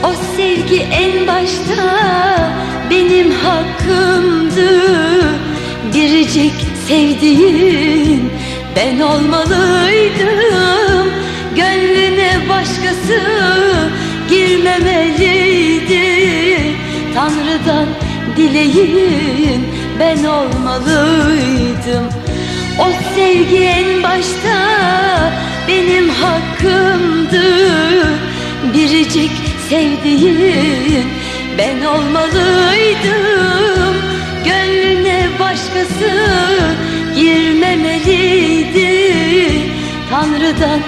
O sevgi en başta benim hakkımdı. Biricik sevdiğin ben olmalıydım. Gönlüne başkası girmemeliydi. Tanrı'dan dileğin ben olmalıydım. O sevgi en başta benim hakkımdı. Biricik sevdiğin ben olmalıydım. Gönlüne başkası girmemeliydi. Tanrı'dan